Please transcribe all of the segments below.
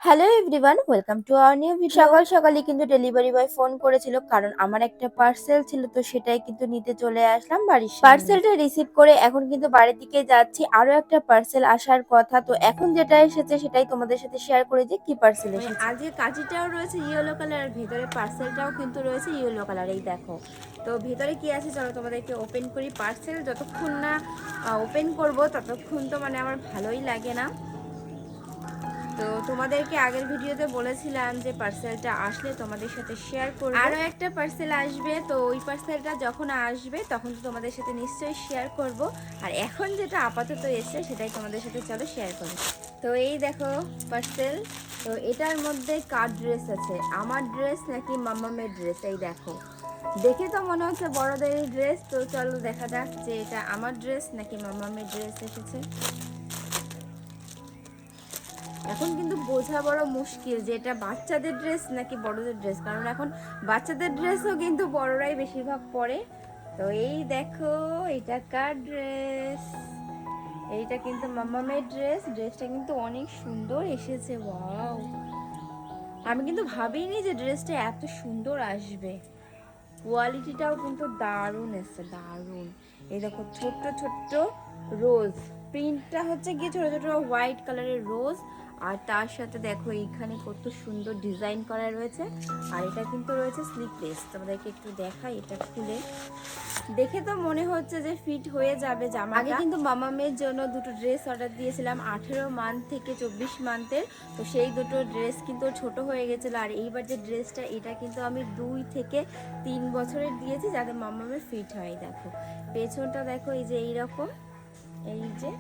Hello everyone, welcome to our new video. সকাল সকালই কিন্তু ডেলিভারি বয় ফোন করেছিল, কারণ আমার একটা পার্সেল ছিল, তো সেটাই কিন্তু নিতে চলে আসলাম বাড়ির সামনে। পার্সেলটা রিসিভ করে এখন কিন্তু বাড়ির দিকে যাচ্ছি। আরো একটা পার্সেল আসার কথা, তো এখন যেটা এসেছে সেটাই তোমাদের সাথে শেয়ার করে যে কি পার্সেল এসেছে। আজকে কাঁচিটাও রয়েছে ইয়েলো কালার, আর ভেতরে পার্সেলটাও কিন্তু রয়েছে ইয়েলো কালার। এই দেখো, তো ভেতরে কি আছে চলো তোমাদেরকে ওপেন করি। পার্সেল যতক্ষণ না ওপেন করব ততক্ষণ তো আমার ভালোই লাগে না। তো তোমাদেরকে আগের ভিডিওতে বলেছিলাম যে পার্সেলটা আসলে তোমাদের সাথে শেয়ার করব। আরও একটা পার্সেল আসবে, তো ওই পার্সেলটা যখন আসবে তখন তো তোমাদের সাথে নিশ্চয়ই শেয়ার করব। আর এখন যেটা আপাতত এসেছে সেটাই তোমাদের সাথে চলো শেয়ার করি। তো এই দেখো পার্সেল, তো এটার মধ্যে কার ড্রেস আছে, আমার ড্রেস নাকি মাম্মামের ড্রেস। এই দেখো, দেখে তো মনে হচ্ছে বড়দের ড্রেস, তো চলো দেখা যাক যে এটা আমার ড্রেস নাকি মাম্মামের ড্রেস এসেছে। এখন কিন্তু বোঝা বড় মুশকিল যে এটা বাচ্চাদের ড্রেস নাকি বড়দের ড্রেস, কারণ এখন বাচ্চাদের ড্রেসও কিন্তু বড়রাই বেশিরভাগ পরে। তো এই দেখো, এটা কার ড্রেস, এইটা কিন্তু মাম্মামের ড্রেস। ড্রেসটা কিন্তু অনেক সুন্দর এসেছে, ওয়াও! আমি কিন্তু ভাবিনি যে ড্রেসটা এত সুন্দর আসবে। কোয়ালিটিটাও কিন্তু দারুণ এসছে, দারুণ। এই দেখো ছোট্ট ছোট্ট রোজ, প্রিন্টটা হচ্ছে গিয়ে ছোট ছোট হোয়াইট কালারের রোজ, আর তার সাথে দেখো এইখানে কত সুন্দর ডিজাইন করা রয়েছে। আর এটা কিন্তু রয়েছে স্লিপলেস। তোমাদেরকে একটু দেখাই এটা খুলে। দেখে তো মনে হচ্ছে যে ফিট হয়ে যাবে জামা। আগে কিন্তু মামামের জন্য দুটো ড্রেস অর্ডার দিয়েছিলাম 18 মান্থ থেকে 24 মান্থের, তো সেই দুটো ড্রেস কিন্তু ছোট হয়ে গেছিলো। আর এইবার যে ড্রেসটা, এটা কিন্তু আমি 2 থেকে 3 বছরের দিয়েছি যাতে মামামের ফিট হয়। দেখো পেছনটা দেখো, এই যে এইরকম, এই যে।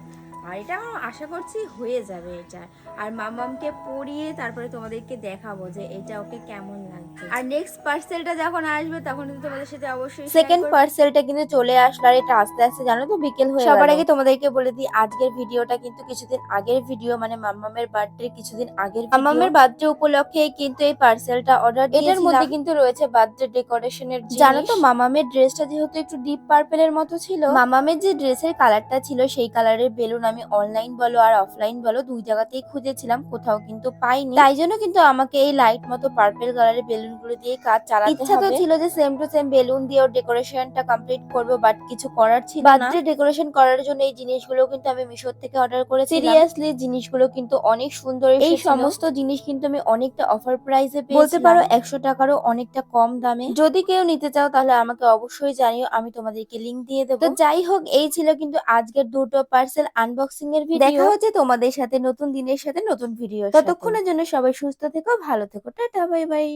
আর এটা আশা করছি হয়ে যাবে এটা। আর মামামকে পরিয়ে তারপরে তোমাদেরকে দেখাবো যে এটা ওকে কেমন লাগছে। আর নেক্সট পার্সেলটা যখন আসবে তখন কিন্তু তোমাদের সাথে অবশ্যই সেকেন্ড পার্সেলটা কিন্তু চলে আসলো। আর এটা আস্তে আস্তে জানো তো বিকেল হয়ে গেল। সবার আগে তোমাদেরকে বলে দিই, আজকের ভিডিওটা কিন্তু কিছুদিন আগের ভিডিও, মাম্মামের বার্থডে কিছুদিন আগের ভিডিও। মাম্মামের বার্থডে উপলক্ষে কিন্তু এই পার্সেলটা অর্ডার দিয়েছিলাম। এটার মধ্যে কিন্তু রয়েছে বার্থডে ডেকোরেশনের জিনিস। জানো তো মামামের ড্রেসটা যেহেতু একটু ডিপ পার্পেলের মতো ছিল, মামামের যে ড্রেসের কালারটা ছিল সেই কালারের বেলুন আমি অনলাইন বলো আর অফলাইন বলো দুই জায়গাতেই খুঁজেছিলাম, কোথাও কিন্তু পাইনি। তাই জন্য কিন্তু আমাকে এই লাইট মতো পার্পেল কালারের বেলুন গুলো দিয়ে কাজ চালাতে হবে। ইচ্ছা তো ছিল যে সেম টু সেম বেলুন দিয়ে ডেকোরেশনটা কমপ্লিট করব, বাট কিছু করার ছিল না। বার্থডে ডেকোরেশন করার জন্য এই জিনিসগুলো কিন্তু আমি মিশো থেকে অর্ডার করেছিলাম। সিরিয়াসলি জিনিসগুলো কিন্তু অনেক সুন্দর এসেছিল। এই সমস্ত জিনিস কিন্তু আমি অনেকটা অফার প্রাইসে পেয়েছিলাম, বলতে পারো 100 টাকারও অনেকটা কম দামে। যদি কেউ নিতে চাও তাহলে আমাকে অবশ্যই জানিও, আমি তোমাদেরকে লিংক দিয়ে দেবো। তো যাই হোক, এই ছিল কিন্তু আজকের দুটো পার্সেল আনবক্সিং এর ভিডিও। দেখা হচ্ছে তোমাদের সাথে নতুন দিনের সাথে নতুন ভিডিও। ততক্ষণের জন্য সবাই সুস্থ থেকো, ভালো থেকো, টাটা, বাই বাই।